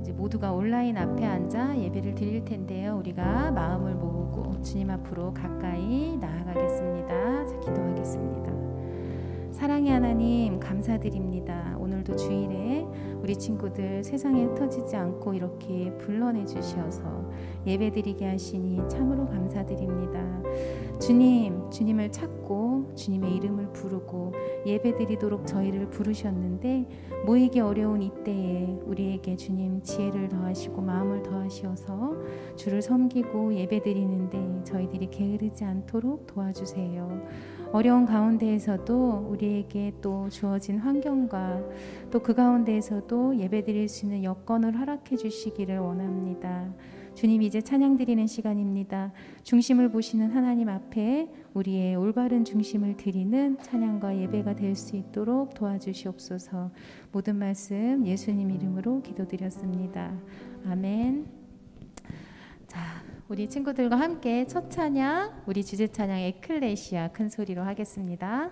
이제 모두가 온라인 앞에 앉아 예배를 드릴 텐데요. 우리가 마음을 모으고 주님 앞으로 가까이 나아가겠습니다. 자, 기도하겠습니다. 사랑의 하나님, 감사드립니다. 오늘도 주일에 우리 친구들 세상에 흩어지지 않고 이렇게 불러내 주셔서 예배드리게 하시니 참으로 감사드립니다. 주님, 주님을 찾고 주님의 이름을 부르고 예배드리도록 저희를 부르셨는데 모이기 어려운 이때에 우리에게 주님 지혜를 더하시고 마음을 더하셔서 주를 섬기고 예배드리는데 저희들이 게으르지 않도록 도와주세요. 어려운 가운데에서도 우리에게 또 주어진 환경과 또 그 가운데에서도 예배드릴 수 있는 여건을 허락해 주시기를 원합니다. 주님, 이제 찬양 드리는 시간입니다. 중심을 보시는 하나님 앞에 우리의 올바른 중심을 드리는 찬양과 예배가 될 수 있도록 도와주시옵소서. 모든 말씀 예수님 이름으로 기도드렸습니다. 아멘. 자, 우리 친구들과 함께 첫 찬양, 우리 주제 찬양 에클레시아 큰 소리로 하겠습니다.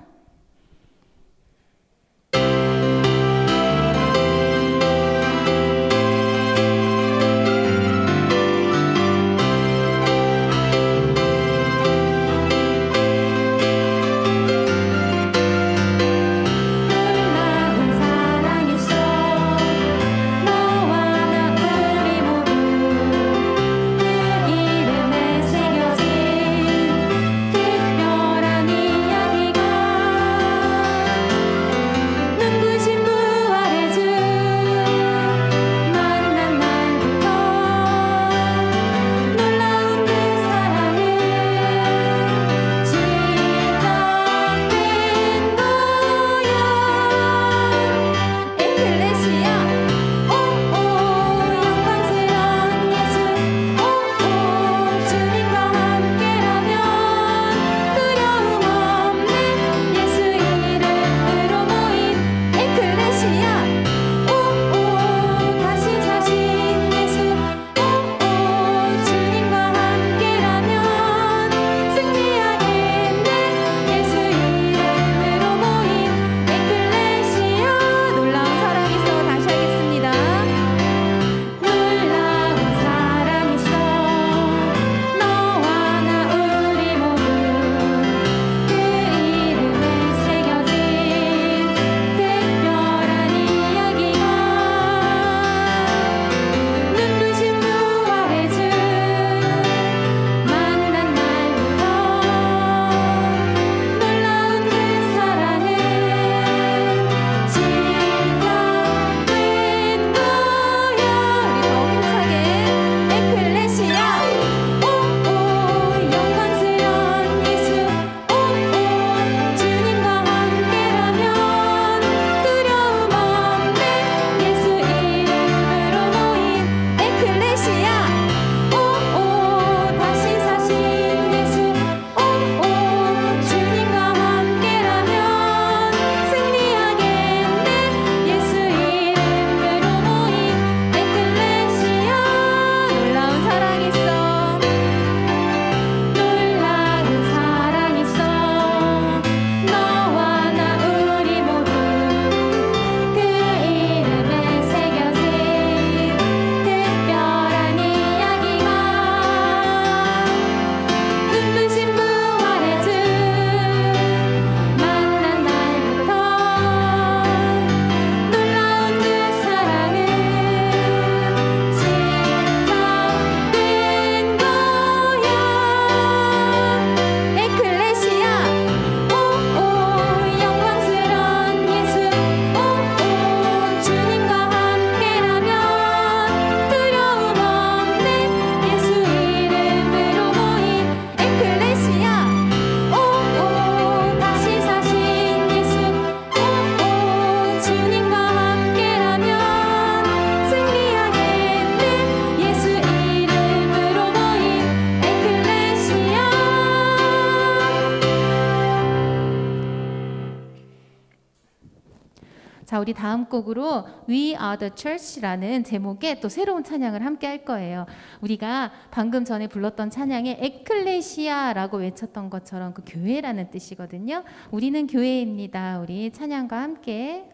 자, 우리 다음 곡으로 We Are The Church라는 제목의 또 새로운 찬양을 함께 할 거예요. 우리가 방금 전에 불렀던 찬양에 에클레시아라고 외쳤던 것처럼 그 교회라는 뜻이거든요. 우리는 교회입니다. 우리 찬양과 함께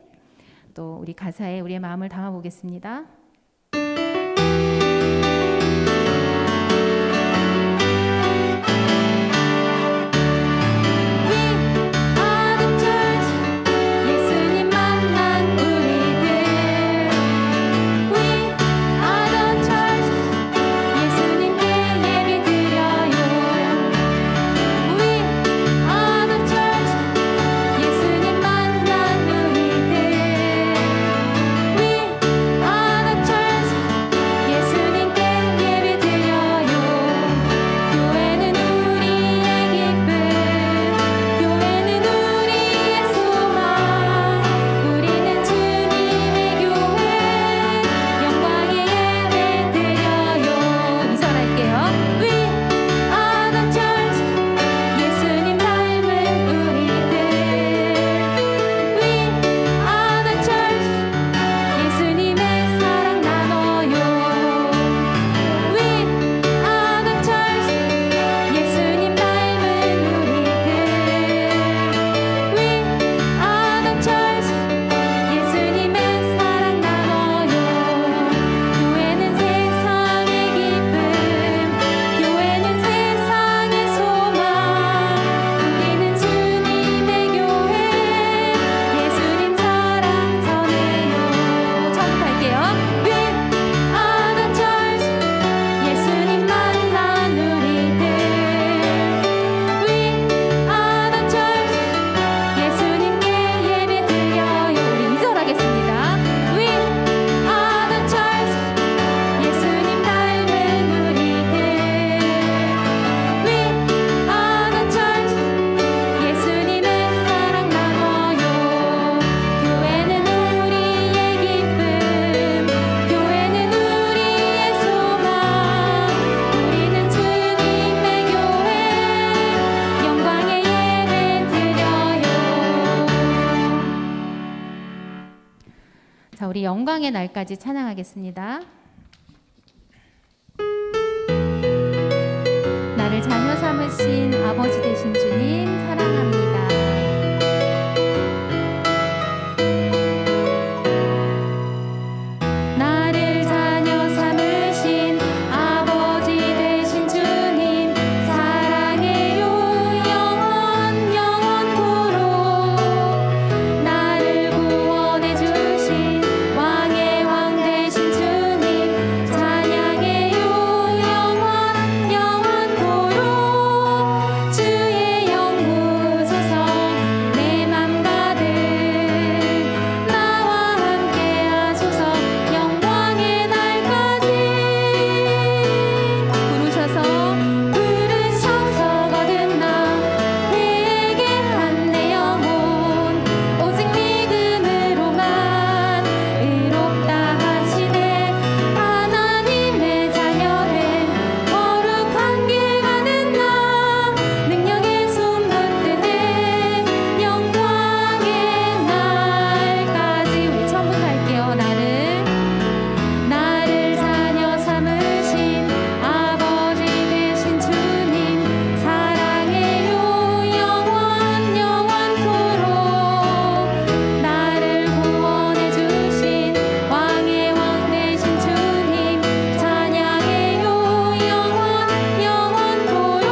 또 우리 가사에 우리의 마음을 담아보겠습니다. 자, 우리 영광의 날까지 찬양하겠습니다. 나를 자녀 삼으신 아버지 되신 주님 사랑합니다. 나를 자녀 삼으신 아버지 되신 주님 사랑해요 영원토록. 나를 구원해 주신 왕의 왕 되신 주님 찬양해요 영원토록. 주의 영 부으소서 내 맘 가득 나와 함께 하소서 영광의 날까지. 부르셔서 거듭나 회개한 내 영혼 오직 믿음으로만 의롭다 하시네. 하나님의 자녀된 거룩한 길 가는 나 능력의 손 붙드네 영광의 날까지. 우리 처음부터 할게요. 나를 자녀 삼으신 아버지 되신 주님 사랑해요 영원토록. 나를 구원해 주신 왕의 왕 되신 주님 찬양해요 영원토록.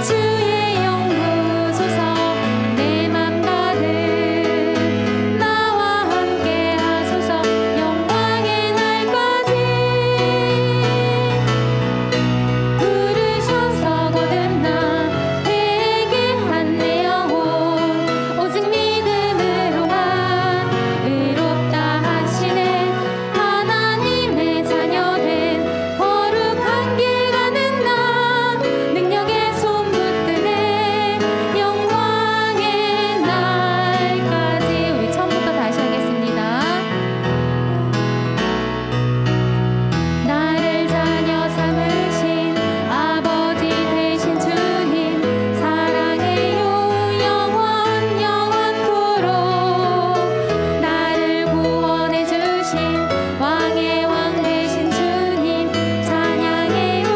주의 영 부으소서 내 맘 가득 나와 함께 하소서 영광의 날까지. 부르셔서 거듭나 회개한 내 영혼 오직 믿음으로만 의롭다 하시네. 하나님의 자녀된 거룩한 길 가는 나 능력의 손 붙드네 영광의 날까지. 우리 처음부터 다시 하겠습니다. 나를 자녀 삼으신 아버지 되신 주님 사랑해요 영원토록. 나를 구원해 주신 왕의 왕 되신 주님 찬양해요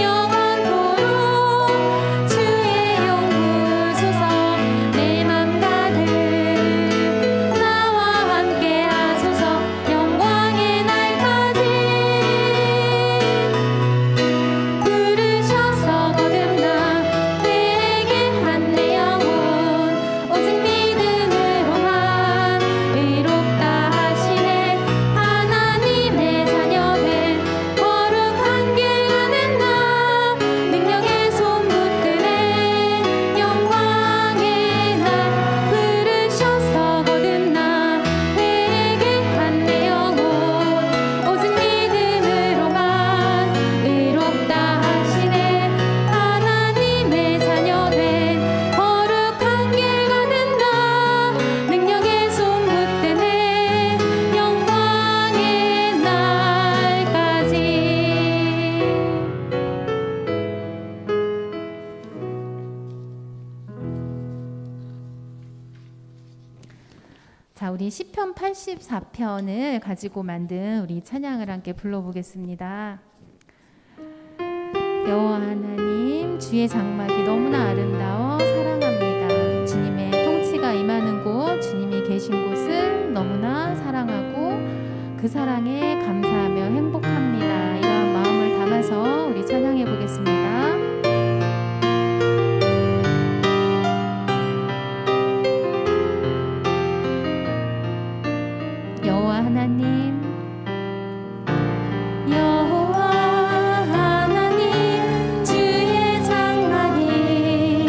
영원토록. 주의 영 부으소서 내 맘 가득 나와 함께 하소서 영광의 날까지. 부르셔서 거듭나 회개한 내 영혼 오직 믿음으로만 의롭다 하시네. 하나님의 자녀된 거룩한 길 가는 나 능력의 손 붙드네 영광의 날. 부르셔서 거듭나 회개한 내 영혼 오직 믿음으로만 의롭다 하시네. 하나님의 자녀된 거룩한 길 가는 나 능력의 손 붙드네 영광의 날까지. 자, 우리 시편 84편을 가지고 만든 우리 찬양을 함께 불러보겠습니다. 여호와 하나님, 주의 장막이 너무나 아름다워 사랑합니다. 주님의 통치가 임하는 곳, 주님이 계신 곳을 너무나 사랑하고 그 사랑에 감사하며 행복합니다. 이러한 마음을 담아서 우리 찬양해 보겠습니다. 여호와 하나님, 여호와 하나님, 주의 장막이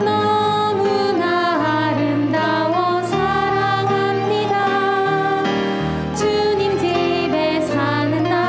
너무나 아름다워 사랑합니다. 주님 집에 사는 나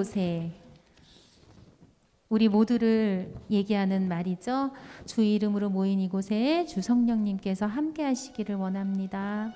곳에, 우리 모두를 얘기하는 말이죠. 주 이름으로 모인 이곳에 주 성령님께서 함께 하시기를 원합니다.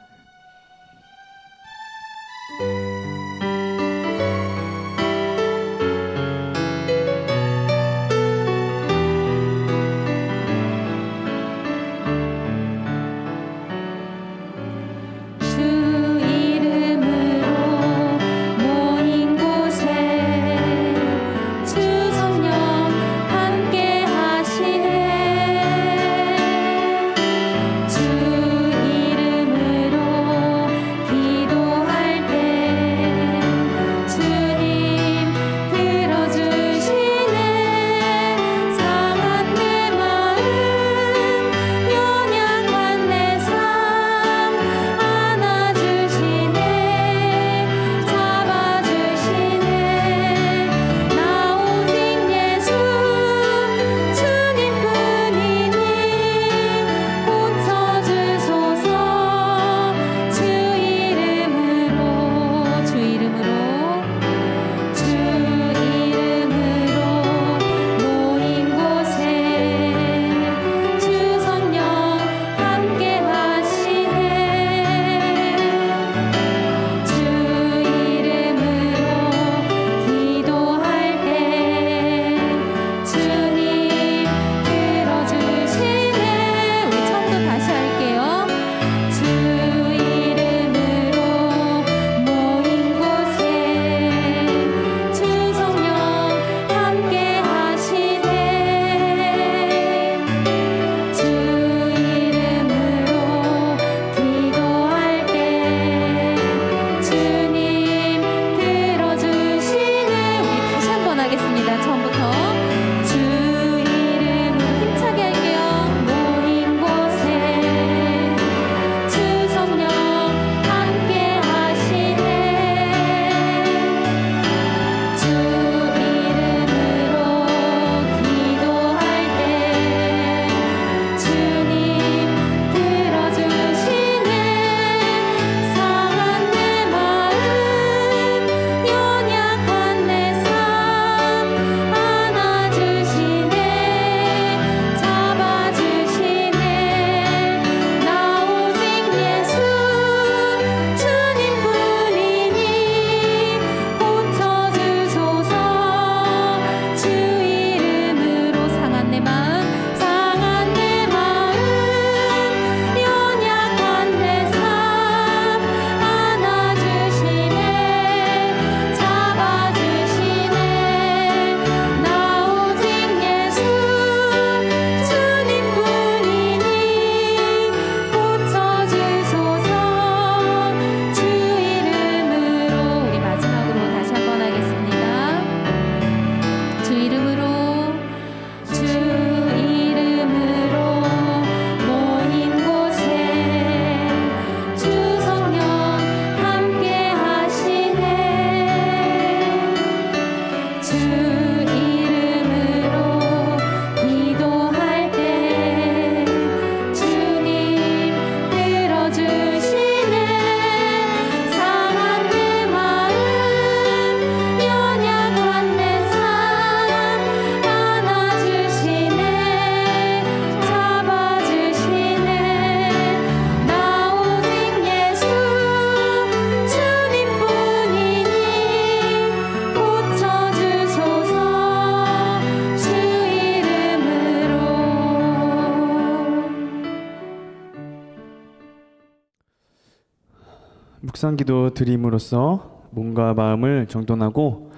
묵상기도 드림으로써 몸과 마음을 정돈하고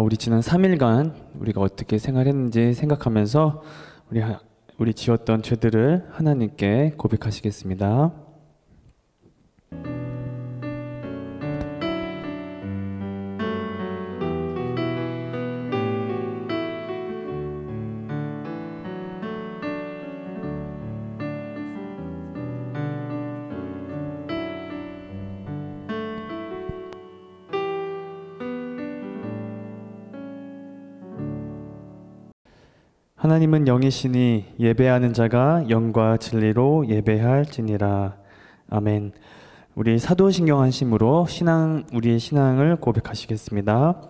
우리 지난 3일간 우리가 어떻게 생활했는지 생각하면서 우리 지었던 죄들을 하나님께 고백하시겠습니다. 하나님은 영이시니 예배하는 자가 영과 진리로 예배할지니라. 아멘. 우리 사도신경 한심으로 우리의 신앙을 고백하시겠습니다.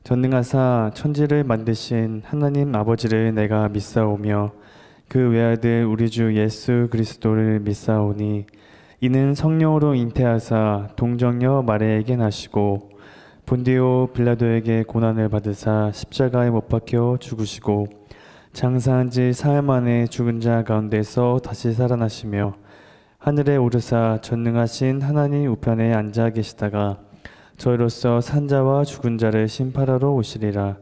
전능하사 천지를 만드신 하나님 아버지를 내가 믿사오며 그 외아들 우리 주 예수 그리스도를 믿사오니 이는 성령으로 잉태하사 동정녀 마리아에게 나시고 본디오 빌라도에게 고난을 받으사 십자가에 못 박혀 죽으시고 장사한 지 사흘 만에 죽은 자 가운데서 다시 살아나시며 하늘에 오르사 전능하신 하나님 우편에 앉아 계시다가 저희로서 산자와 죽은 자를 심판하러 오시리라.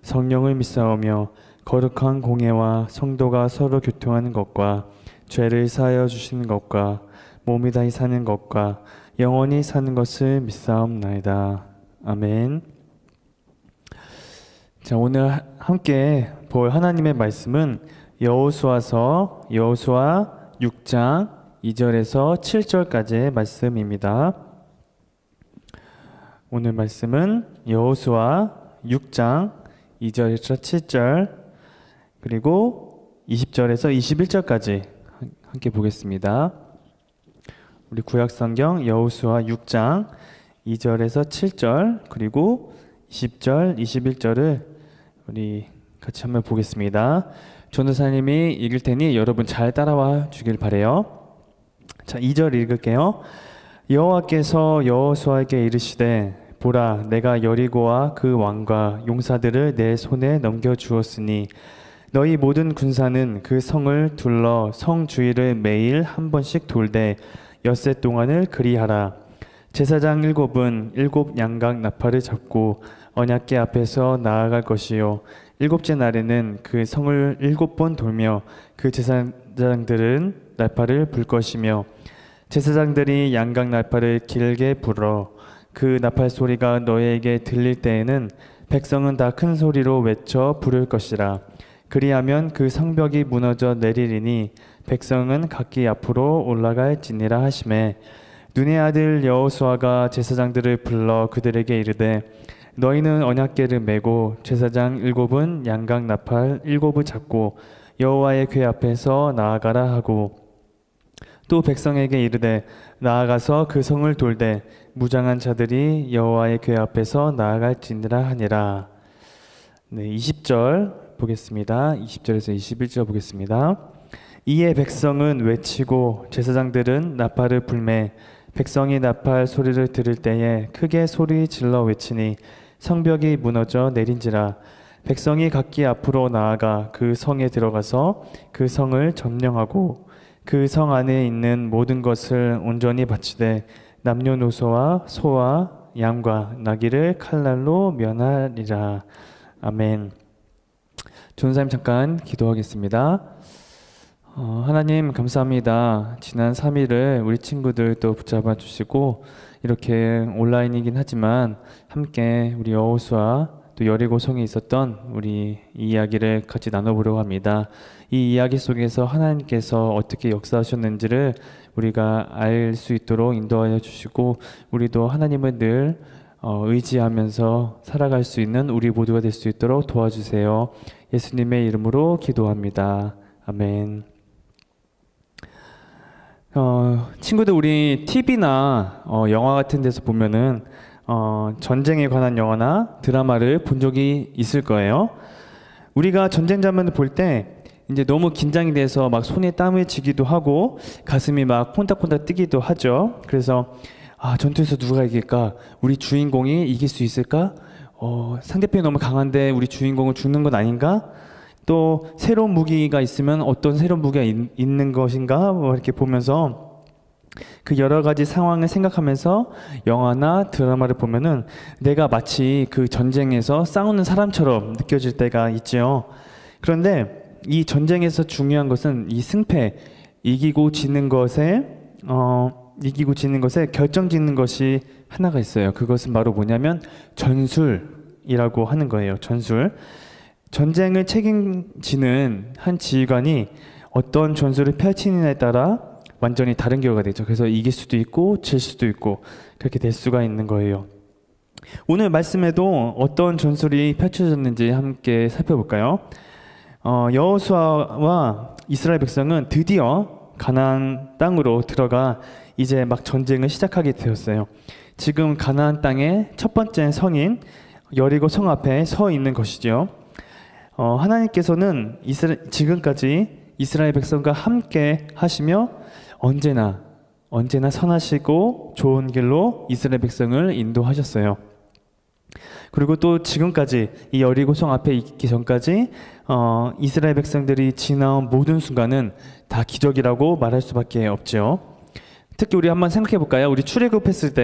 성령을 믿사오며 거룩한 공예와 성도가 서로 교통하는 것과 죄를 사하여 주시는 것과 몸이 다시 사는 것과 영원히 사는 것을 믿사옵나이다. 아멘. 자, 오늘 함께 볼 하나님의 말씀은 여호수아서 여호수아 6장 2절에서 7절까지의 말씀입니다. 오늘 말씀은 여호수아 6장 2절에서 7절 그리고 20절에서 21절까지 함께 보겠습니다. 우리 구약성경 여호수아 6장 2절에서 7절 그리고 20절, 21절을 우리 같이 한번 보겠습니다. 전도사님이 읽을 테니 여러분 잘 따라와 주길 바래요. 자, 2절 읽을게요. 여호와께서 여호수아에게 이르시되 보라 내가 여리고와 그 왕과 용사들을 내 손에 넘겨 주었으니 너희 모든 군사는 그 성을 둘러 성 주위를 매일 한 번씩 돌되 엿새 동안을 그리하라. 제사장 7은 7 양각 나팔을 잡고 언약궤 앞에서 나아갈 것이요 7째 날에는 그 성을 7번 돌며 그 제사장들은 나팔을 불 것이며 제사장들이 양각 나팔을 길게 불어 그 나팔 소리가 너희에게 들릴 때에는 백성은 다 큰 소리로 외쳐 부를 것이라. 그리하면 그 성벽이 무너져 내리리니 백성은 각기 앞으로 올라갈지니라 하시매 눈의 아들 여호수아가 제사장들을 불러 그들에게 이르되 너희는 언약궤를 메고 제사장 7은 양각 나팔 7을 잡고 여호와의 궤 앞에서 나아가라 하고 또 백성에게 이르되 나아가서 그 성을 돌되 무장한 자들이 여호와의 궤 앞에서 나아갈지니라 하니라. 네, 20절 보겠습니다. 20절에서 21절 보겠습니다. 이에 백성은 외치고 제사장들은 나팔을 불매 백성이 나팔 소리를 들을 때에 크게 소리 질러 외치니 성벽이 무너져 내린지라. 백성이 각기 앞으로 나아가 그 성에 들어가서 그 성을 점령하고 그 성 안에 있는 모든 것을 온전히 바치되 남녀노소와 소와 양과 나귀를 칼날로 면하리라. 아멘. 전사님 잠깐 기도하겠습니다. 하나님 감사합니다. 지난 3일을 우리 친구들 또 붙잡아 주시고 이렇게 온라인이긴 하지만 함께 우리 여호수아 또 여리고 성에 있었던 우리 이 이야기를 같이 나눠보려고 합니다. 이 이야기 속에서 하나님께서 어떻게 역사하셨는지를 우리가 알 수 있도록 인도하여 주시고 우리도 하나님을 늘 의지하면서 살아갈 수 있는 우리 모두가 될 수 있도록 도와주세요. 예수님의 이름으로 기도합니다. 아멘. 친구들 우리 TV나 영화 같은 데서 보면은 전쟁에 관한 영화나 드라마를 본 적이 있을 거예요. 우리가 전쟁 장면을 볼 때 이제 너무 긴장이 돼서 막 손에 땀을 쥐기도 하고 가슴이 막 콩닥콩닥 뛰기도 하죠. 그래서 전투에서 누가 이길까? 우리 주인공이 이길 수 있을까? 상대편이 너무 강한데 우리 주인공은 죽는 건 아닌가? 또 새로운 무기가 있으면 어떤 새로운 무기가 있는 것인가? 이렇게 보면서 그 여러 가지 상황을 생각하면서 영화나 드라마를 보면은 내가 마치 그 전쟁에서 싸우는 사람처럼 느껴질 때가 있죠. 그런데 이 전쟁에서 중요한 것은 이 승패, 이기고 지는 것에 결정짓는 것이 하나가 있어요. 그것은 바로 뭐냐면 전술이라고 하는 거예요. 전술. 전쟁을 책임지는 한 지휘관이 어떤 전술을 펼치느냐에 따라 완전히 다른 결과가 되죠. 그래서 이길 수도 있고 질 수도 있고 그렇게 될 수가 있는 거예요. 오늘 말씀에도 어떤 전술이 펼쳐졌는지 함께 살펴볼까요? 여호수아와 이스라엘 백성은 드디어 가나안 땅으로 들어가 이제 막 전쟁을 시작하게 되었어요. 지금 가나안 땅의 첫 번째 성인 여리고 성 앞에 서 있는 것이죠. 하나님께서는 지금까지 이스라엘 백성과 함께 하시며 언제나 선하시고 좋은 길로 이스라엘 백성을 인도하셨어요. 그리고 또 지금까지 이 여리고 성 앞에 있기 전까지 이스라엘 백성들이 지나온 모든 순간은 다 기적이라고 말할 수밖에 없죠. 특히 우리 한번 생각해 볼까요? 우리 출애굽했을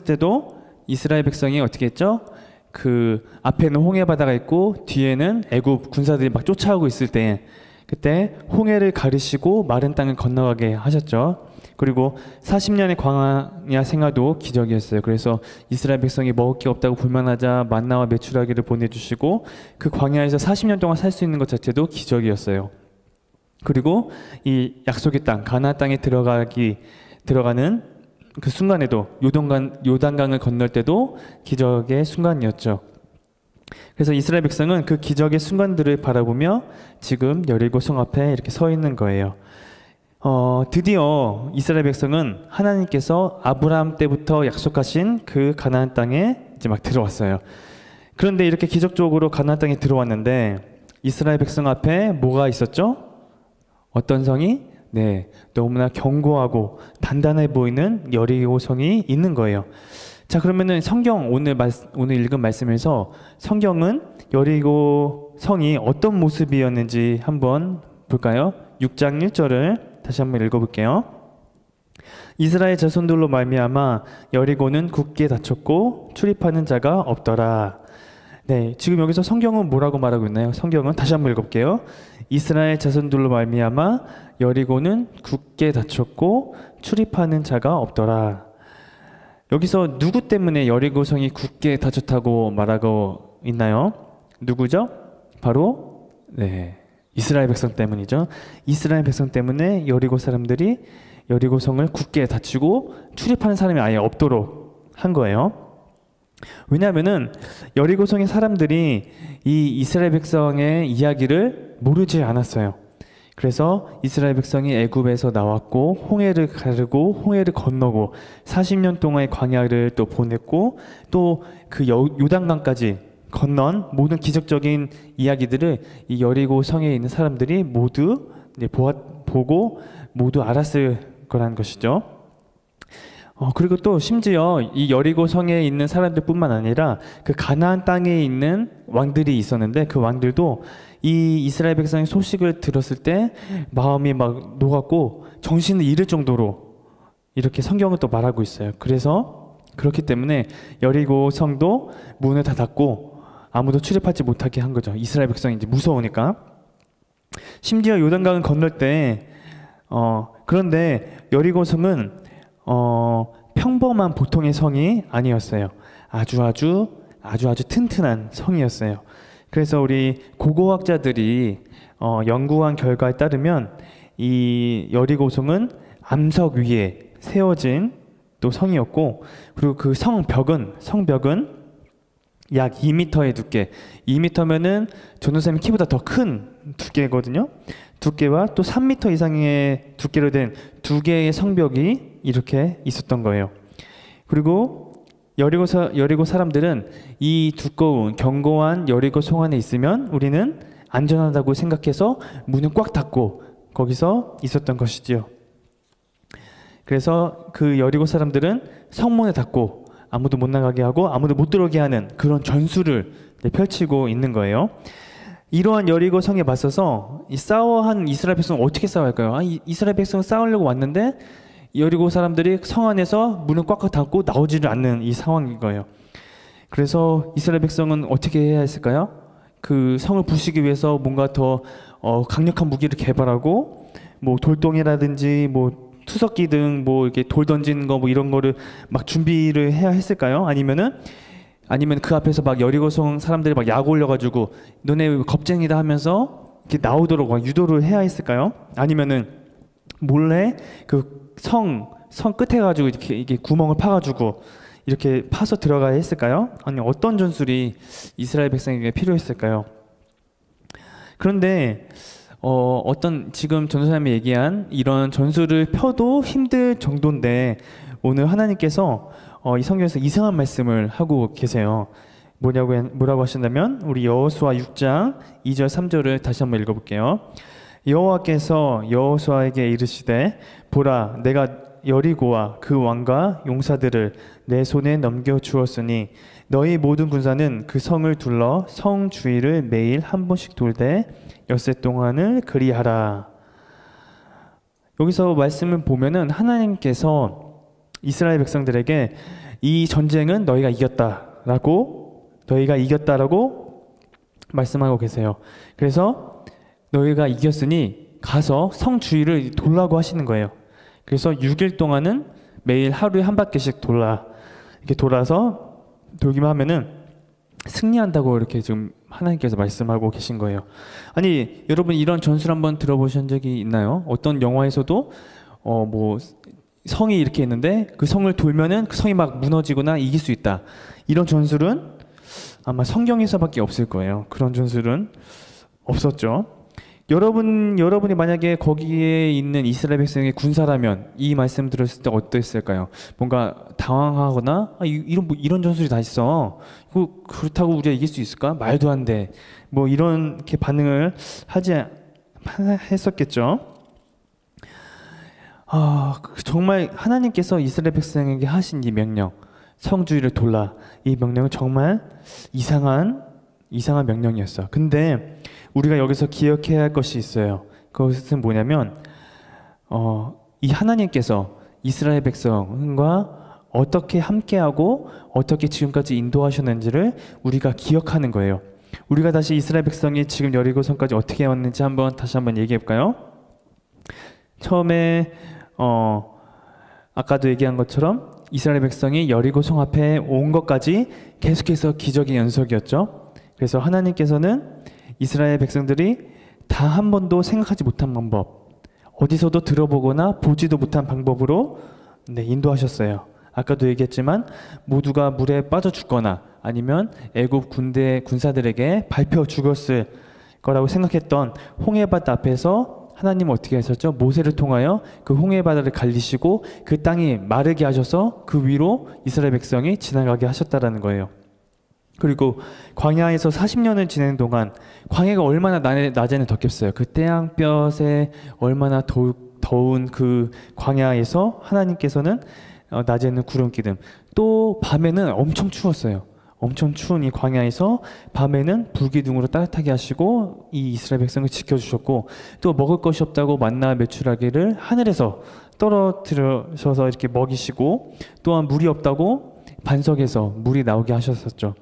때도 이스라엘 백성이 어떻게 했죠? 그 앞에는 홍해 바다가 있고 뒤에는 애굽 군사들이 막 쫓아오고 있을 때 그때 홍해를 가르시고 마른 땅을 건너가게 하셨죠. 그리고 40년의 광야 생활도 기적이었어요. 그래서 이스라엘 백성이 먹을 게 없다고 불만하자 만나와 메추라기를 보내주시고 그 광야에서 40년 동안 살 수 있는 것 자체도 기적이었어요. 그리고 이 약속의 땅 가나안 땅에 들어가는 그 순간에도 요단강을 건널 때도 기적의 순간이었죠. 그래서 이스라엘 백성은 그 기적의 순간들을 바라보며 지금 여리고 성 앞에 이렇게 서 있는 거예요. 드디어 이스라엘 백성은 하나님께서 아브라함 때부터 약속하신 그 가나안 땅에 이제 막 들어왔어요. 그런데 이렇게 기적적으로 가나안 땅에 들어왔는데 이스라엘 백성 앞에 뭐가 있었죠? 어떤 성이? 네, 너무나 견고하고 단단해 보이는 여리고 성이 있는 거예요. 자, 그러면은 오늘 읽은 말씀에서 성경은 여리고 성이 어떤 모습이었는지 한번 볼까요? 6장 1절을 다시 한번 읽어볼게요. 이스라엘 자손들로 말미암아 여리고는 굳게 닫혔고 출입하는 자가 없더라. 네, 지금 여기서 성경은 뭐라고 말하고 있나요? 성경은 다시 한번 읽어볼게요. 이스라엘 자손들로 말미암아 여리고는 굳게 닫혔고 출입하는 자가 없더라. 여기서 누구 때문에 여리고 성이 굳게 닫혔다고 말하고 있나요? 누구죠? 바로 이스라엘 백성 때문이죠. 이스라엘 백성 때문에 여리고 사람들이 여리고 성을 굳게 닫히고 출입하는 사람이 아예 없도록 한 거예요. 왜냐하면은 여리고 성의 사람들이 이 이스라엘 백성의 이야기를 모르지 않았어요. 그래서 이스라엘 백성이 애굽에서 나왔고 홍해를 가르고 홍해를 건너고 40년 동안의 광야를 또 보냈고 또 그 요단강까지 건넌 모든 기적적인 이야기들을 이 여리고 성에 있는 사람들이 모두 이제 보고 모두 알았을 거라는 것이죠. 그리고 또 심지어 이 여리고 성에 있는 사람들뿐만 아니라 그 가나안 땅에 있는 왕들이 있었는데 그 왕들도 이 이스라엘 백성의 소식을 들었을 때 마음이 막 녹았고 정신을 잃을 정도로 이렇게 성경을 또 말하고 있어요. 그래서 그렇기 때문에 여리고 성도 문을 다 닫고 아무도 출입하지 못하게 한 거죠. 이스라엘 백성이 이제 무서우니까. 심지어 요단강을 건널 때 그런데 여리고 성은 평범한 보통의 성이 아니었어요. 아주 튼튼한 성이었어요. 그래서 우리 고고학자들이 연구한 결과에 따르면 이 여리고 성은 암석 위에 세워진 또 성이었고 그리고 그 성벽은 약 2m의 두께, 2m면은 전도사님 키보다 더 큰 두께거든요. 두께와 또 3m 이상의 두께로 된 두 개의 성벽이 이렇게 있었던 거예요. 그리고 여리고 사람들은 이 두꺼운 견고한 여리고 성 안에 있으면 우리는 안전하다고 생각해서 문을 꽉 닫고 거기서 있었던 것이지요. 그래서 그 여리고 사람들은 성문을 닫고 아무도 못 나가게 하고 아무도 못 들어오게 하는 그런 전술을 펼치고 있는 거예요. 이러한 여리고 성에 맞서서 이 싸워한 이스라엘 백성은 어떻게 싸워할까요? 이스라엘 백성은 싸우려고 왔는데 여리고 사람들이 성 안에서 문을 꽉꽉 닫고 나오지를 않는 이 상황인 거예요. 그래서 이스라엘 백성은 어떻게 해야 했을까요? 그 성을 부수기 위해서 뭔가 더 강력한 무기를 개발하고 뭐 돌덩이라든지 뭐 투석기 등 뭐 이렇게 돌 던지는 거 뭐 이런 거를 막 준비를 해야 했을까요? 아니면 그 앞에서 막 여리고성 사람들이 막 약 올려가지고 너네 겁쟁이다 하면서 이렇게 나오도록 막 유도를 해야 했을까요? 아니면은 몰래 그 성 끝에 가지고 이게 구멍을 파가지고 이렇게 파서 들어가야 했을까요? 아니 어떤 전술이 이스라엘 백성에게 필요했을까요? 그런데 어떤 지금 전도사님이 얘기한 이런 전술을 펴도 힘들 정도인데 오늘 하나님께서 이 성경에서 이상한 말씀을 하고 계세요. 뭐라고 하신다면 우리 여호수아 6장 2절 3절을 다시 한번 읽어볼게요. 여호와께서 여호수아에게 이르시되 보라 내가 여리고와 그 왕과 용사들을 내 손에 넘겨 주었으니 너희 모든 군사는 그 성을 둘러 성 주위를 매일 한 번씩 돌되 엿새 동안을 그리하라. 여기서 말씀을 보면은 하나님께서 이스라엘 백성들에게 이 전쟁은 너희가 이겼다라고 말씀하고 계세요. 그래서 너희가 이겼으니 가서 성 주위를 돌라고 하시는 거예요. 그래서 6일 동안은 매일 하루에 한 바퀴씩 이렇게 돌아서 돌기만 하면은 승리한다고 이렇게 지금 하나님께서 말씀하고 계신 거예요. 아니 여러분 이런 전술 한번 들어보신 적이 있나요? 어떤 영화에서도 뭐 성이 이렇게 있는데 그 성을 돌면은 그 성이 막 무너지거나 이길 수 있다. 이런 전술은 아마 성경에서밖에 없을 거예요. 그런 전술은 없었죠. 여러분이 만약에 거기에 있는 이스라엘 백성의 군사라면 이 말씀 들었을 때 어땠을까요? 뭔가 당황하거나 이런 전술이 다 있어. 그렇다고 우리가 이길 수 있을까? 말도 안 돼. 뭐 이렇게 반응을 했었겠죠. 정말 하나님께서 이스라엘 백성에게 하신 이 명령, 성주의를 돌라, 이 명령은 정말 이상한 명령이었어요. 근데 우리가 여기서 기억해야 할 것이 있어요. 그것은 뭐냐면 이 하나님께서 이스라엘 백성과 어떻게 함께하고 어떻게 지금까지 인도하셨는지를 우리가 기억하는 거예요. 우리가 다시 이스라엘 백성이 지금 여리고성까지 어떻게 왔는지 다시 한번 얘기해 볼까요? 처음에 아까도 얘기한 것처럼 이스라엘 백성이 여리고성 앞에 온 것까지 계속해서 기적의 연속이었죠. 그래서 하나님께서는 이스라엘 백성들이 다 한 번도 생각하지 못한 방법, 어디서도 들어보거나 보지도 못한 방법으로 인도하셨어요. 아까도 얘기했지만 모두가 물에 빠져 죽거나 아니면 애굽 군사들에게 밟혀 죽었을 거라고 생각했던 홍해바다 앞에서 하나님은 어떻게 하셨죠? 모세를 통하여 그 홍해바다를 갈리시고 그 땅이 마르게 하셔서 그 위로 이스라엘 백성이 지나가게 하셨다라는 거예요. 그리고 광야에서 40년을 지내는 동안 광야가 얼마나 낮에는 덥겠어요. 그 태양볕에 얼마나 더운 그 광야에서 하나님께서는 낮에는 구름 기름, 또 밤에는 엄청 추웠어요. 엄청 추운 이 광야에서 밤에는 불기둥으로 따뜻하게 하시고 이 이스라엘 백성을 지켜주셨고, 또 먹을 것이 없다고 만나 메추라기를 하늘에서 떨어뜨려서 이렇게 먹이시고, 또한 물이 없다고 반석에서 물이 나오게 하셨었죠.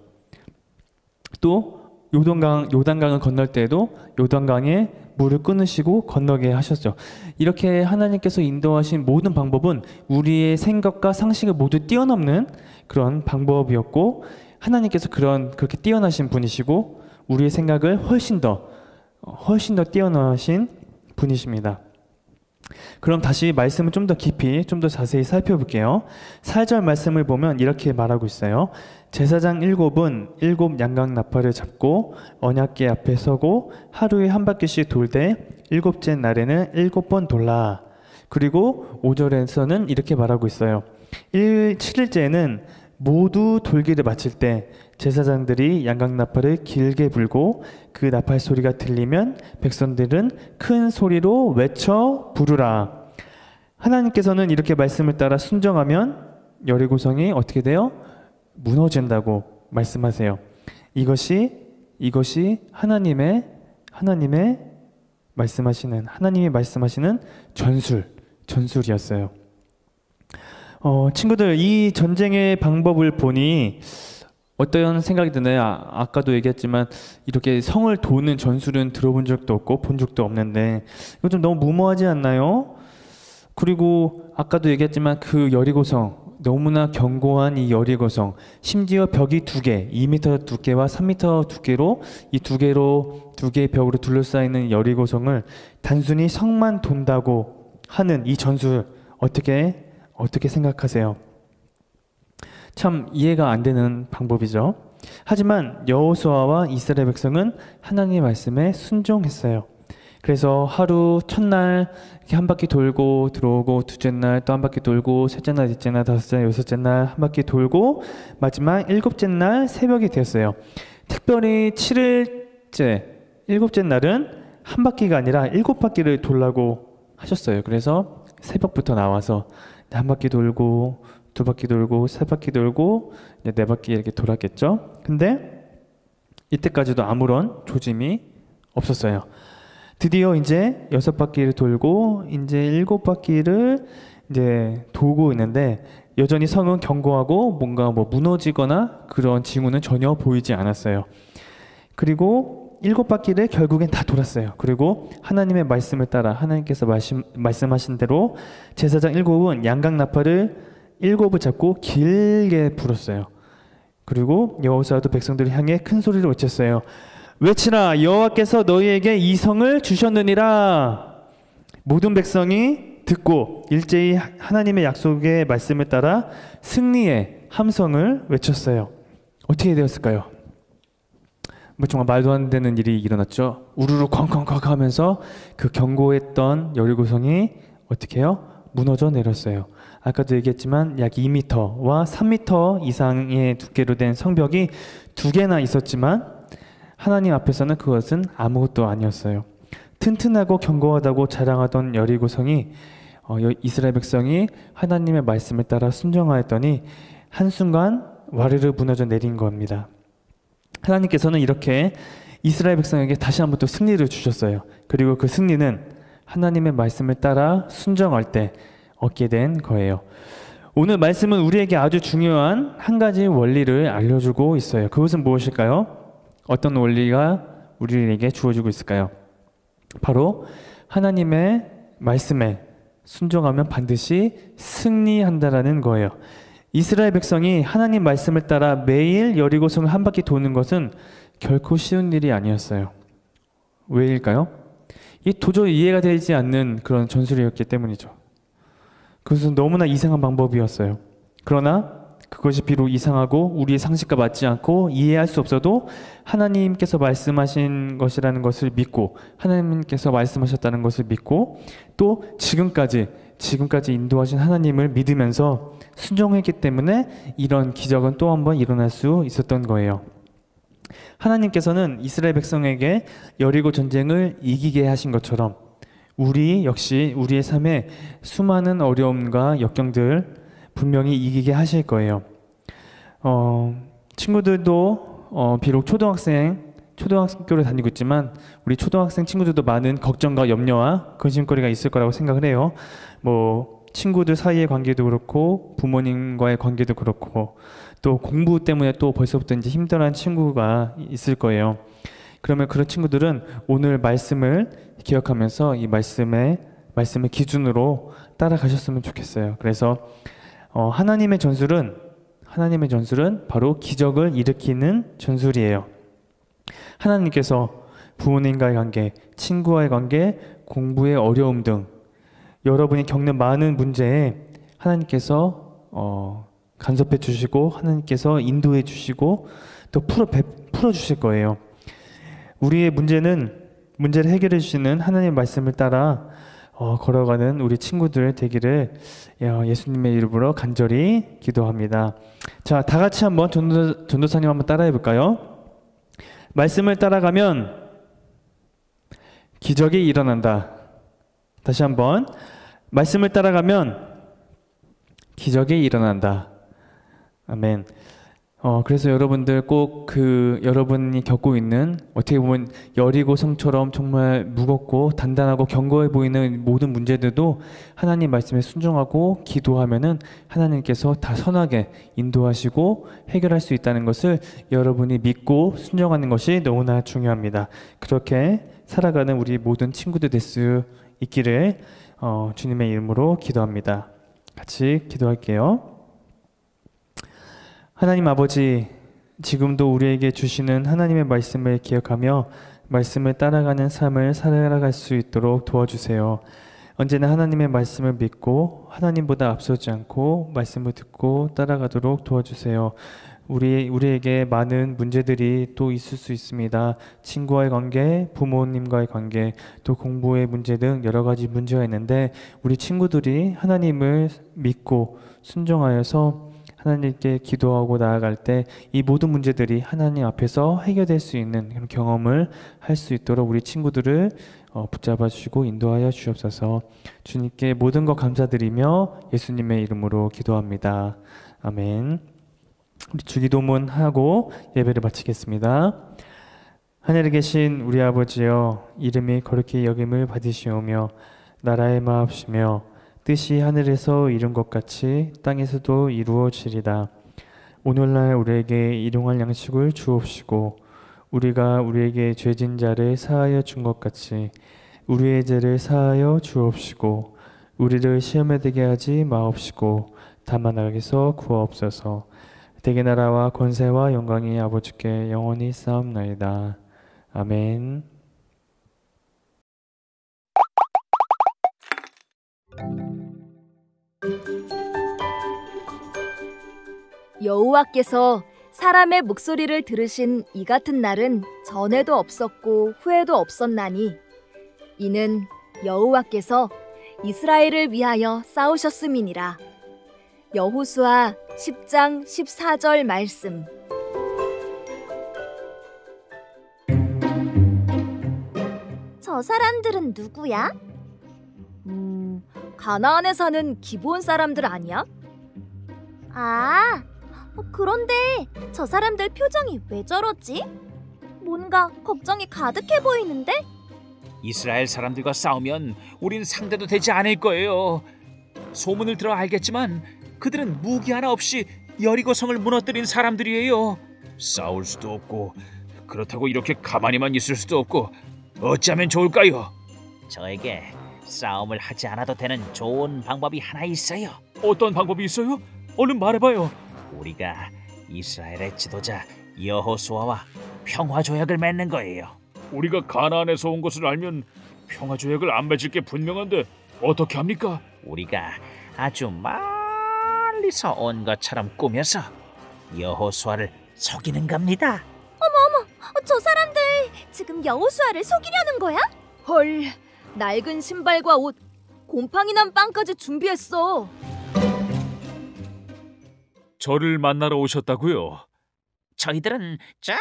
또 요단강을 건널 때에도 요단강에 물을 끊으시고 건너게 하셨죠. 이렇게 하나님께서 인도하신 모든 방법은 우리의 생각과 상식을 모두 뛰어넘는 그런 방법이었고, 하나님께서 그렇게 뛰어나신 분이시고 우리의 생각을 훨씬 더 뛰어나신 분이십니다. 그럼 다시 말씀을 좀 더 깊이, 좀 더 자세히 살펴볼게요. 4절 말씀을 보면 이렇게 말하고 있어요. 제사장 7은 7 양각 나팔을 잡고 언약궤 앞에 서고 하루에 한 바퀴씩 돌되 7째 날에는 7번 돌라. 그리고 5절에서는 이렇게 말하고 있어요. 7일째에는 모두 돌기를 마칠 때 제사장들이 양각 나팔을 길게 불고 그 나팔 소리가 들리면 백성들은 큰 소리로 외쳐 부르라. 하나님께서는 이렇게 말씀을 따라 순종하면 여리고성이 어떻게 돼요? 무너진다고 말씀하세요. 이것이 하나님이 말씀하시는 전술이었어요. 친구들, 이 전쟁의 방법을 보니 어떤 생각이 드나요? 아까도 얘기했지만 이렇게 성을 도는 전술은 들어본 적도 없고 본 적도 없는데 이거 좀 너무 무모하지 않나요? 그리고 아까도 얘기했지만 그 여리고성, 너무나 견고한 이 여리고성, 심지어 벽이 2개, 2m 두께와 3m 두께로 이 두 개의 벽으로 둘러싸이는 여리고성을 단순히 성만 돈다고 하는 이 전술, 어떻게 생각하세요? 참 이해가 안 되는 방법이죠. 하지만 여호수아와 이스라엘 백성은 하나님의 말씀에 순종했어요. 그래서 하루 첫날 이렇게 한 바퀴 돌고 들어오고, 둘째 날 또 한 바퀴 돌고, 셋째 날, 넷째 날, 다섯째 날, 여섯째 날 한 바퀴 돌고, 마지막 일곱째 날 새벽이 되었어요. 특별히 7일째, 일곱째 날은 한 바퀴가 아니라 7바퀴를 돌라고 하셨어요. 그래서 새벽부터 나와서 한 바퀴 돌고, 두 바퀴 돌고, 세 바퀴 돌고, 이제 네 바퀴 이렇게 돌았겠죠. 근데 이때까지도 아무런 조짐이 없었어요. 드디어 이제 6바퀴를 돌고 이제 7바퀴를 이제 돌고 있는데, 여전히 성은 견고하고 뭔가 뭐 무너지거나 그런 징후는 전혀 보이지 않았어요. 그리고 7바퀴를 결국엔 다 돌았어요. 그리고 하나님의 말씀을 따라 하나님께서 말씀하신 대로 제사장 7은 양각 나팔을 7을 잡고 길게 불었어요. 그리고 여호수아도 백성들을 향해 큰 소리로 외쳤어요. 외치라, 여호와께서 너희에게 이 성을 주셨느니라. 모든 백성이 듣고 일제히 하나님의 약속의 말씀을 따라 승리의 함성을 외쳤어요. 어떻게 되었을까요? 뭐 정말 말도 안 되는 일이 일어났죠. 우르르 쾅쾅쾅 하면서 그 견고했던 여리고성이 어떻게 해요? 무너져 내렸어요. 아까도 얘기했지만 약 2m와 3m 이상의 두께로 된 성벽이 2개나 있었지만 하나님 앞에서는 그것은 아무것도 아니었어요. 튼튼하고 견고하다고 자랑하던 여리고성이 이스라엘 백성이 하나님의 말씀을 따라 순종하였더니 한순간 와르르 무너져 내린 겁니다. 하나님께서는 이렇게 이스라엘 백성에게 다시 한번 또 승리를 주셨어요. 그리고 그 승리는 하나님의 말씀을 따라 순종할 때 얻게 된 거예요. 오늘 말씀은 우리에게 아주 중요한 한 가지 원리를 알려주고 있어요. 그것은 무엇일까요? 어떤 원리가 우리에게 주어지고 있을까요? 바로 하나님의 말씀에 순종하면 반드시 승리한다라는 거예요. 이스라엘 백성이 하나님 말씀을 따라 매일 여리고성을 한 바퀴 도는 것은 결코 쉬운 일이 아니었어요. 왜일까요? 이 도저히 이해가 되지 않는 그런 전술이었기 때문이죠. 그것은 너무나 이상한 방법이었어요. 그러나 그것이 비록 이상하고 우리의 상식과 맞지 않고 이해할 수 없어도 하나님께서 말씀하신 것이라는 것을 믿고, 하나님께서 말씀하셨다는 것을 믿고, 또 지금까지 인도하신 하나님을 믿으면서 순종했기 때문에 이런 기적은 또 한 번 일어날 수 있었던 거예요. 하나님께서는 이스라엘 백성에게 여리고 전쟁을 이기게 하신 것처럼 우리 역시 우리의 삶에 수많은 어려움과 역경들 분명히 이기게 하실 거예요. 친구들도 비록 초등학교를 다니고 있지만 우리 초등학생 친구들도 많은 걱정과 염려와 근심거리가 있을 거라고 생각을 해요. 뭐 친구들 사이의 관계도 그렇고 부모님과의 관계도 그렇고 또 공부 때문에 또 벌써부터 이제 힘들어하는 친구가 있을 거예요. 그러면 그런 친구들은 오늘 말씀을 기억하면서 이 말씀을 기준으로 따라가셨으면 좋겠어요. 그래서 하나님의 전술은 바로 기적을 일으키는 전술이에요. 하나님께서 부모님과의 관계, 친구와의 관계, 공부의 어려움 등 여러분이 겪는 많은 문제에 하나님께서 간섭해 주시고 하나님께서 인도해 주시고 또 풀어 주실 거예요. 우리의 문제를 해결해 주시는 하나님의 말씀을 따라 걸어가는 우리 친구들 되기를 예수님의 이름으로 간절히 기도합니다. 자, 다 같이 한번 전도사님 한번 따라해 볼까요? 말씀을 따라가면 기적이 일어난다. 다시 한번. 말씀을 따라가면 기적이 일어난다. 아멘. 그래서 여러분들 꼭 여러분이 겪고 있는 어떻게 보면 여리고 성처럼 정말 무겁고 단단하고 견고해 보이는 모든 문제들도 하나님 말씀에 순종하고 기도하면은 하나님께서 다 선하게 인도하시고 해결할 수 있다는 것을 여러분이 믿고 순종하는 것이 너무나 중요합니다. 그렇게 살아가는 우리 모든 친구들 될 수 있기를 주님의 이름으로 기도합니다. 같이 기도할게요. 하나님 아버지, 지금도 우리에게 주시는 하나님의 말씀을 기억하며 말씀을 따라가는 삶을 살아갈 수 있도록 도와주세요. 언제나 하나님의 말씀을 믿고 하나님보다 앞서지 않고 말씀을 듣고 따라가도록 도와주세요. 우리에게 많은 문제들이 또 있을 수 있습니다. 친구와의 관계, 부모님과의 관계, 또 공부의 문제 등 여러 가지 문제가 있는데 우리 친구들이 하나님을 믿고 순종하여서 하나님께 기도하고 나아갈 때 이 모든 문제들이 하나님 앞에서 해결될 수 있는 그런 경험을 할 수 있도록 우리 친구들을 붙잡아 주시고 인도하여 주옵소서. 주님께 모든 것 감사드리며 예수님의 이름으로 기도합니다. 아멘. 우리 주기도문 하고 예배를 마치겠습니다. 하늘에 계신 우리 아버지여, 이름이 거룩히 여김을 받으시오며 나라의 마옵시며 뜻이 하늘에서 이룬 것 같이 땅에서도 이루어지리다. 오늘날 우리에게 일용할 양식을 주옵시고 우리가 우리에게 죄진 자를 사하여 준 것 같이 우리의 죄를 사하여 주옵시고 우리를 시험에 들게 하지 마옵시고 다만 악에서 구하옵소서. 대개 나라와 권세와 영광이 아버지께 영원히 쌓옵나이다. 아멘. 여호와께서 사람의 목소리를 들으신 이 같은 날은 전에도 없었고 후에도 없었나니 이는 여호와께서 이스라엘을 위하여 싸우셨음이니라. 여호수아 10장 14절 말씀. 저 사람들은 누구야? 가나안에 사는 기브온 사람들 아니야? 아, 그런데 저 사람들 표정이 왜 저러지? 뭔가 걱정이 가득해 보이는데? 이스라엘 사람들과 싸우면 우린 상대도 되지 않을 거예요. 소문을 들어 알겠지만 그들은 무기 하나 없이 여리고성을 무너뜨린 사람들이에요. 싸울 수도 없고 그렇다고 이렇게 가만히만 있을 수도 없고 어찌하면 좋을까요? 저에게 싸움을 하지 않아도 되는 좋은 방법이 하나 있어요. 어떤 방법이 있어요? 얼른 말해봐요. 우리가 이스라엘의 지도자 여호수아와 평화 조약을 맺는 거예요. 우리가 가나안에서 온 것을 알면 평화 조약을 안 맺을 게 분명한데 어떻게 합니까? 우리가 아주 멀리서 온 것처럼 꾸며서 여호수아를 속이는 겁니다. 저 사람들 지금 여호수아를 속이려는 거야? 헐, 낡은 신발과 옷, 곰팡이 난 빵까지 준비했어. 저를 만나러 오셨다고요? 저희들은 저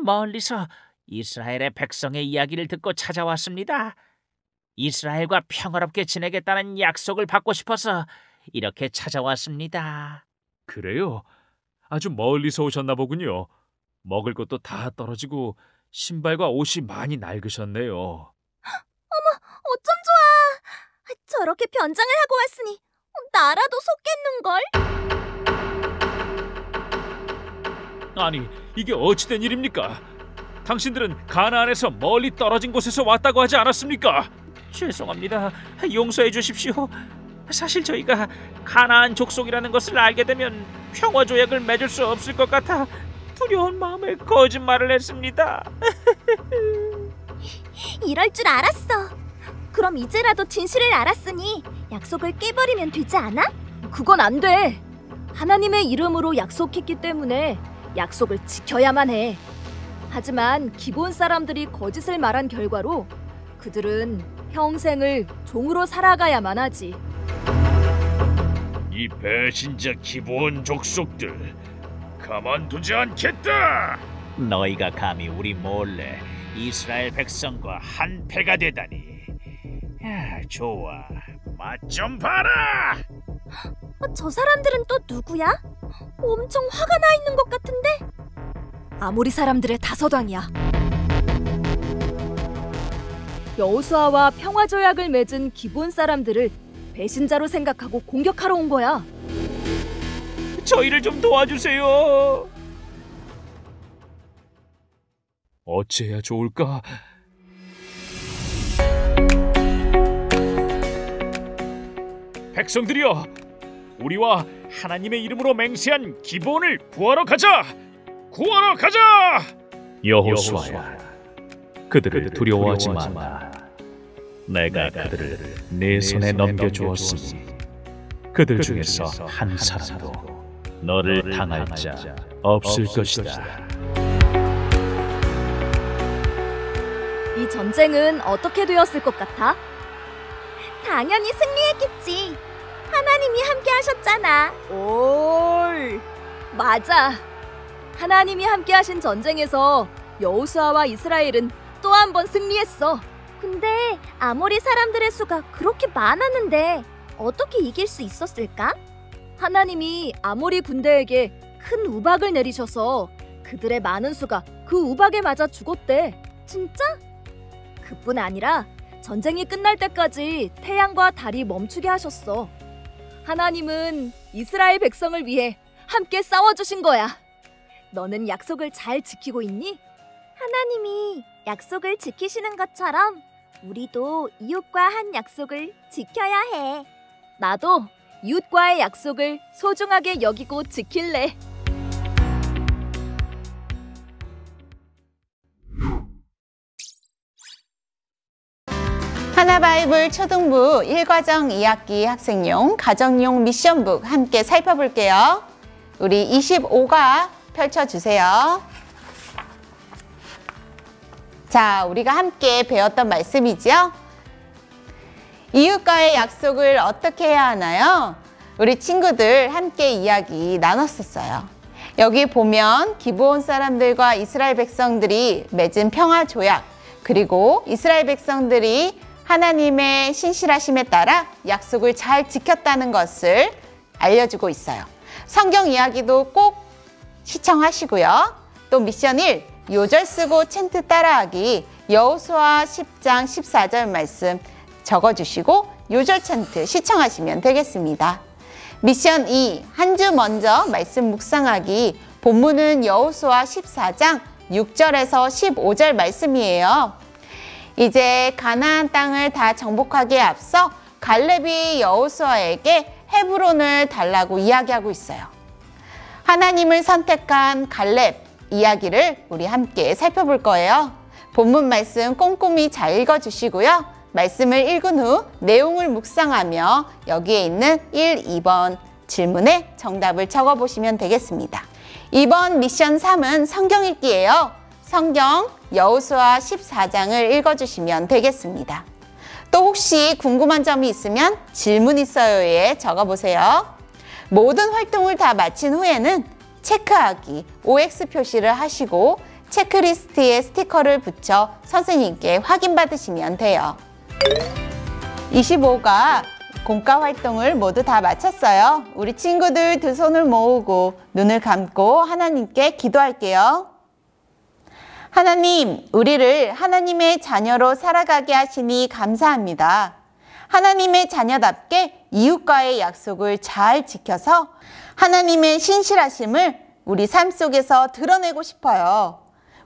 멀리서 이스라엘의 백성의 이야기를 듣고 찾아왔습니다. 이스라엘과 평화롭게 지내겠다는 약속을 받고 싶어서 이렇게 찾아왔습니다. 그래요? 아주 멀리서 오셨나 보군요. 먹을 것도 다 떨어지고 신발과 옷이 많이 낡으셨네요. 어쩜 좋아. 저렇게 변장을 하고 왔으니 나라도 속겠는걸. 아니, 이게 어찌된 일입니까? 당신들은 가나안에서 멀리 떨어진 곳에서 왔다고 하지 않았습니까? 죄송합니다. 용서해 주십시오. 사실 저희가 가나안 족속이라는 것을 알게 되면 평화 조약을 맺을 수 없을 것 같아 두려운 마음에 거짓말을 했습니다. 이럴 줄 알았어. 그럼 이제라도 진실을 알았으니 약속을 깨버리면 되지 않아? 그건 안 돼. 하나님의 이름으로 약속했기 때문에 약속을 지켜야만 해. 하지만 기본 사람들이 거짓을 말한 결과로 그들은 평생을 종으로 살아가야만 하지. 이 배신자 기브온 족속들 가만두지 않겠다. 너희가 감히 우리 몰래 이스라엘 백성과 한패가 되다니. 좋아, 맛 좀 봐라. 저 사람들은 또 누구야? 엄청 화가 나 있는 것 같은데? 아모리 사람들의 다서당이야. 여호수아와 평화 조약을 맺은 기본 사람들을 배신자로 생각하고 공격하러 온 거야. 저희를 좀 도와주세요. 어찌해야 좋을까? 백성들이여, 우리와 하나님의 이름으로 맹세한 기브온을 구하러 가자! 구하러 가자! 여호수아야, 그들을 두려워하지 마라. 내가 그들을 네 손에 넘겨주었으니 그들 중에서 한 사람도 너를 당할 자 없을 것이다. 이 전쟁은 어떻게 되었을 것 같아? 당연히 승리했겠지. 하나님이 함께 하셨잖아. 올. 맞아. 하나님이 함께 하신 전쟁에서 여호수아와 이스라엘은 또 한 번 승리했어. 근데 아모리 사람들의 수가 그렇게 많았는데 어떻게 이길 수 있었을까? 하나님이 아모리 군대에게 큰 우박을 내리셔서 그들의 많은 수가 그 우박에 맞아 죽었대. 진짜? 그뿐 아니라 전쟁이 끝날 때까지 태양과 달이 멈추게 하셨어. 하나님은 이스라엘 백성을 위해 함께 싸워주신 거야. 너는 약속을 잘 지키고 있니? 하나님이 약속을 지키시는 것처럼 우리도 이웃과 한 약속을 지켜야 해. 나도 이웃과의 약속을 소중하게 여기고 지킬래. 하나바이블 초등부 1과정 2학기 학생용 가정용 미션북 함께 살펴볼게요. 우리 25가 펼쳐주세요. 자, 우리가 함께 배웠던 말씀이죠? 이웃과의 약속을 어떻게 해야 하나요? 우리 친구들 함께 이야기 나눴었어요. 여기 보면 기브온 사람들과 이스라엘 백성들이 맺은 평화 조약, 그리고 이스라엘 백성들이 하나님의 신실하심에 따라 약속을 잘 지켰다는 것을 알려주고 있어요. 성경 이야기도 꼭 시청하시고요. 또 미션 1, 요절 쓰고 챈트 따라하기, 여호수아 10장 14절 말씀 적어주시고 요절 챈트 시청하시면 되겠습니다. 미션 2, 한 주 먼저 말씀 묵상하기, 본문은 여호수아 14장 6절에서 15절 말씀이에요. 이제 가나안 땅을 다 정복하기에 앞서 갈렙이 여호수아에게 헤브론을 달라고 이야기하고 있어요. 하나님을 선택한 갈렙 이야기를 우리 함께 살펴볼 거예요. 본문 말씀 꼼꼼히 잘 읽어주시고요. 말씀을 읽은 후 내용을 묵상하며 여기에 있는 1, 2번 질문에 정답을 적어보시면 되겠습니다. 이번 미션 3은 성경 읽기예요. 성경 여호수아 14장을 읽어주시면 되겠습니다. 또 혹시 궁금한 점이 있으면 질문 있어요에 적어보세요. 모든 활동을 다 마친 후에는 체크하기, OX 표시를 하시고 체크리스트에 스티커를 붙여 선생님께 확인받으시면 돼요. 25가 공과 활동을 모두 다 마쳤어요. 우리 친구들 두 손을 모으고 눈을 감고 하나님께 기도할게요. 하나님, 우리를 하나님의 자녀로 살아가게 하시니 감사합니다. 하나님의 자녀답게 이웃과의 약속을 잘 지켜서 하나님의 신실하심을 우리 삶 속에서 드러내고 싶어요.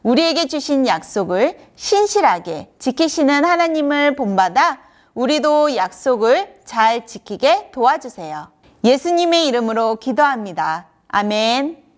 우리에게 주신 약속을 신실하게 지키시는 하나님을 본받아 우리도 약속을 잘 지키게 도와주세요. 예수님의 이름으로 기도합니다. 아멘.